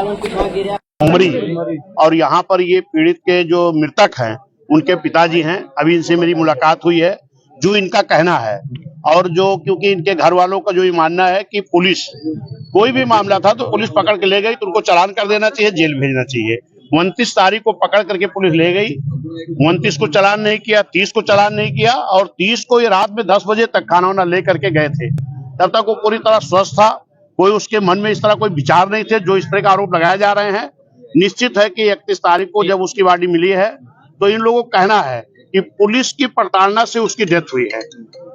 उमरी। और यहाँ पर ये पीड़ित के जो मृतक हैं उनके पिताजी हैं। अभी इनसे मेरी मुलाकात हुई है। जो इनका कहना है और जो क्योंकि इनके घर वालों का जो ये मानना है कि पुलिस कोई भी मामला था तो पुलिस पकड़ के ले गई तो उनको चालान कर देना चाहिए, जेल भेजना चाहिए। 29 तारीख को पकड़ करके पुलिस ले गई, 29 को चालान नहीं किया, 30 को चालान नहीं किया और 30 को ये रात में 10 बजे तक खाना वाना ले करके गए थे। तब तक वो पूरी तरह स्वस्थ था, कोई उसके मन में इस तरह कोई विचार नहीं थे जो इस तरह का आरोप लगाए जा रहे हैं। निश्चित है कि 31 तारीख को जब उसकी बॉडी मिली है तो इन लोगों का कहना है कि पुलिस की प्रताड़ना से उसकी डेथ हुई है।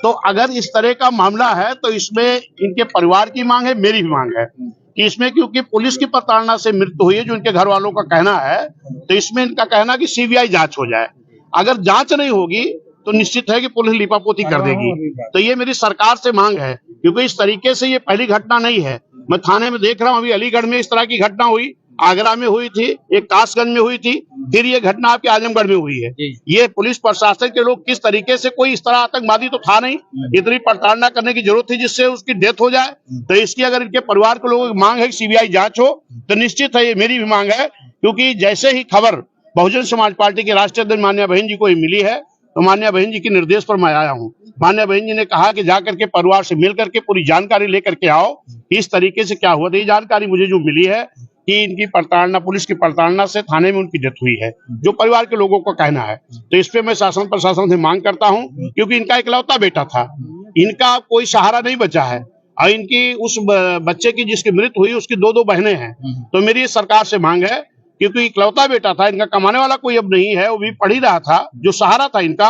तो अगर इस तरह का मामला है तो इसमें इनके परिवार की मांग है, मेरी भी मांग है कि इसमें क्योंकि पुलिस की प्रताड़ना से मृत्यु हुई है जो इनके घर वालों का कहना है, तो इसमें इनका कहना कि सीबीआई जांच हो जाए। अगर जांच नहीं होगी तो निश्चित है कि पुलिस लिपापोती कर देगी। तो ये मेरी सरकार से मांग है क्योंकि इस तरीके से ये पहली घटना नहीं है। मैं थाने में देख रहा हूँ, अभी अलीगढ़ में इस तरह की घटना हुई, आगरा में हुई थी, एक कासगंज में हुई थी, फिर ये घटना आपके आजमगढ़ में हुई है। ये पुलिस प्रशासन के लोग किस तरीके से, कोई इस तरह आतंकवादी तो था नहीं, इतनी प्रताड़ना करने की जरूरत थी जिससे उसकी डेथ हो जाए। तो इसकी अगर इनके परिवार के लोगों की मांग है कि सीबीआई जांच हो तो निश्चित है ये मेरी भी मांग है। क्योंकि जैसे ही खबर बहुजन समाज पार्टी के राष्ट्रीय अध्यक्ष मान्या बहन जी को मिली है तो मान्या बहन जी के निर्देश पर मैं आया हूँ। मान्या बहन जी ने कहा कि जाकर के परिवार से मिल करके पूरी जानकारी लेकर के आओ इस तरीके से क्या हुआ। तो ये जानकारी मुझे जो मिली है कि इनकी प्रताड़ना, पुलिस की प्रताड़ना से थाने में उनकी डेथ हुई है, जो परिवार के लोगों का कहना है। तो इस पे मैं शासन प्रशासन से मांग करता हूँ क्योंकि इनका इकलौता बेटा था, इनका कोई सहारा नहीं बचा है और इनकी उस बच्चे की जिसकी मृत्यु हुई उसकी दो बहनें हैं। तो मेरी सरकार से मांग है क्योंकि इकलौता बेटा था, इनका कमाने वाला कोई अब नहीं है, वो भी पढ़ ही रहा था, जो सहारा था इनका,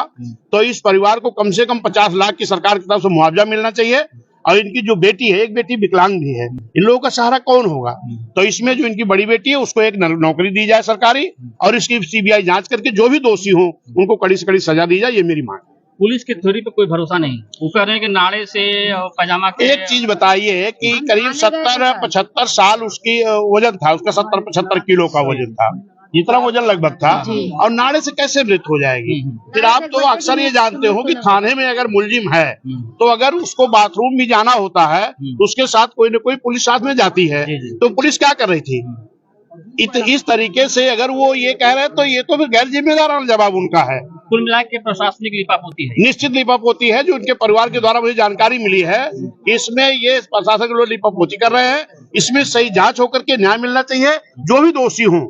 तो इस परिवार को कम से कम 50 लाख की सरकार की तरफ से मुआवजा मिलना चाहिए। और इनकी जो बेटी है, एक बेटी विकलांग भी है, इन लोगों का सहारा कौन होगा। तो इसमें जो इनकी बड़ी बेटी है उसको एक नौकरी दी जाए सरकारी और इसकी सीबीआई जांच करके जो भी दोषी हो उनको कड़ी से कड़ी सजा दी जाए, ये मेरी मांग है। पुलिस की थ्योरी पे कोई भरोसा नहीं, वो कह रहे हैं कि नाड़े से पैजामा के। एक चीज बताइए कि करीब 70-75 साल उसकी वजन था, उसका 70-75 किलो का वजन था, जितना वजन लगभग था, और नाड़े से कैसे मृत्यु हो जाएगी। फिर आप तो अक्सर ये जानते हो कि थाने में अगर मुलजिम है तो अगर उसको बाथरूम भी जाना होता है तो उसके साथ कोई न कोई पुलिस साथ में जाती है। तो पुलिस क्या कर रही थी इस तरीके से? अगर वो ये कह रहे हैं तो ये तो फिर गैर जिम्मेदाराना जवाब उनका है। कुल मिला के प्रशासनिक लिपापोती है, निश्चित लिपापोती है। जो उनके परिवार के द्वारा मुझे जानकारी मिली है इसमें ये प्रशासन के लोग लिपापोती कर रहे हैं। इसमें सही जांच होकर के न्याय मिलना चाहिए। जो भी दोषी हों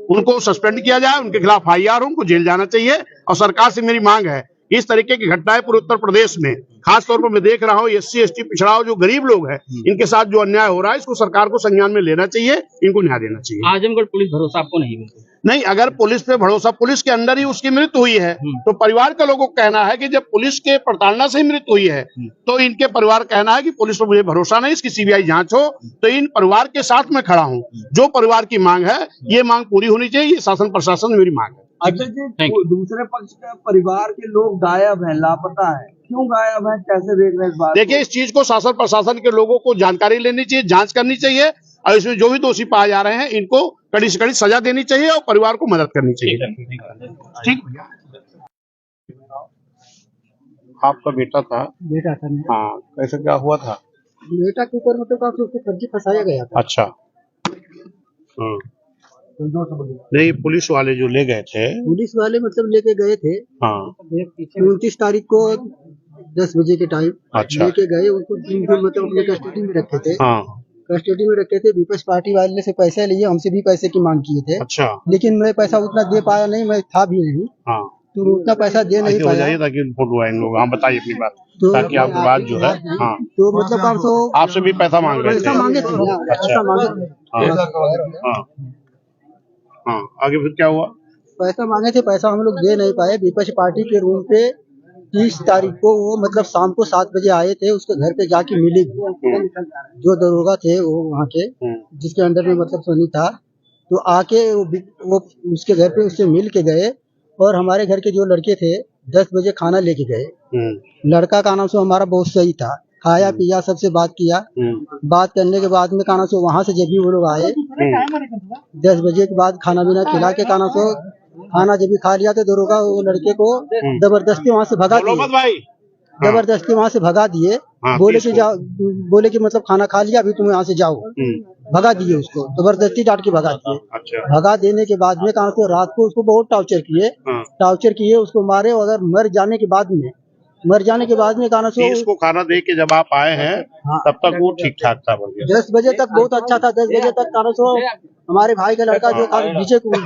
उनको सस्पेंड किया जाए, उनके खिलाफ FIR हो, उनको जेल जाना चाहिए। और सरकार से मेरी मांग है इस तरीके की घटनाएं पूरे उत्तर प्रदेश में खास तौर पर मैं देख रहा हूँ, SC ST पिछड़ा जो गरीब लोग हैं इनके साथ जो अन्याय हो रहा है इसको सरकार को संज्ञान में लेना चाहिए, इनको न्याय देना चाहिए। आजमगढ़ पुलिस भरोसा आपको नहीं मिलता? नहीं, अगर पुलिस पे भरोसा, पुलिस के अंदर ही उसकी मृत्यु हुई है तो परिवार के लोगों का कहना है कि जब पुलिस के प्रताड़ना से ही मृत्यु हुई है तो इनके परिवार कहना है कि पुलिस पर मुझे भरोसा नहीं, इसकी सीबीआई जांच हो। तो इन परिवार के साथ मैं खड़ा हूँ। जो परिवार की मांग है ये मांग पूरी होनी चाहिए, ये शासन प्रशासन मेरी मांग है। अच्छा जी, दूसरे पक्ष के परिवार के लोग गायब हैं, लापता है, क्यों गायब हैं, कैसे देख रहे हैं इस बात? देखिए, इस चीज को शासन प्रशासन के लोगों को जानकारी लेनी चाहिए, जांच करनी चाहिए और इसमें जो भी दोषी पाए जा रहे हैं इनको कड़ी से कड़ी सजा देनी चाहिए और परिवार को मदद करनी चाहिए। ठीक, आपका बेटा था? बेटा था। हाँ, कैसे क्या हुआ था? बेटा के ऊपर मतलब काफी उसको फर्जी फंसाया गया था। अच्छा, नहीं, पुलिस वाले जो ले गए थे, पुलिस वाले मतलब लेके गए थे। हाँ, 29 तारीख को 10 बजे के टाइम अच्छा, लेके गए उनको, मतलब अपने कस्टडी में रखे थे। हाँ, कस्टडी में रखे थे। विपक्ष पार्टी वाले से पैसे लिए, हमसे भी पैसे की मांग किए थे। अच्छा, लेकिन मैं पैसा उतना दे पाया नहीं, मैं था भी नहीं, हाँ, तो उतना पैसा दे नहीं पाया। ताकि फोटो आए इन लोग। हाँ, बताइए अपनी बात, तो ताकि आपकी बात जो है। हाँ, तो मतलब आपसे भी पैसा मांग रहे थे? पैसा मांगे थे, पैसा मांगे थे। हाँ, हाँ, आगे फिर क्या हुआ? पैसा मांगे थे, पैसा हम लोग दे नहीं पाए। विपक्ष पार्टी के रूम पे 30 तारीख को वो मतलब शाम को 7 बजे आए थे, उसके घर पे जाके मिले। जो दरोगा थे वो वहाँ के, जिसके अंडर में मतलब सोनी था, तो आके वो उसके घर पे उससे मिल के गए। और हमारे घर के जो लड़के थे 10 बजे खाना लेके गए। लड़का का नाम से हमारा बहुत सही था, खाया पिया, सबसे बात किया। बात करने के बाद में खाना से वहाँ से जब भी वो लोग आए 10 बजे के बाद खाना पीना खिला के खाना जब भी खा लिया तो दरोगा वो लड़के को जबरदस्ती वहाँ से भगा दिए। जबरदस्ती वहाँ से भगा दिए। हाँ, बोले कि किसको? जाओ, बोले कि मतलब खाना खा लिया, अभी तुम यहाँ से जाओ। भगा दिए उसको, जबरदस्ती डांट के भगा दिए। अच्छा। भगा देने के बाद में कहा तो रात को उसको बहुत टॉर्चर किए। हाँ। टॉर्चर किए, उसको मारे, और अगर मर जाने के बाद में कहा सो 30 को खाना दे के जब आप आए हैं हाँ। तब तक वो ठीक ठाक था, बढ़िया। 10 बजे तक बहुत अच्छा था। 10 बजे तक कहा सो हमारे भाई का लड़का जो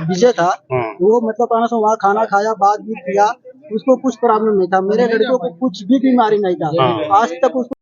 विजय था, हाँ। वो मतलब कहा सो वहाँ खाना खाया, बात भी किया, उसको कुछ प्रॉब्लम नहीं था। मेरे लड़कों को कुछ भी बीमारी नहीं था। हाँ। आज तक उसको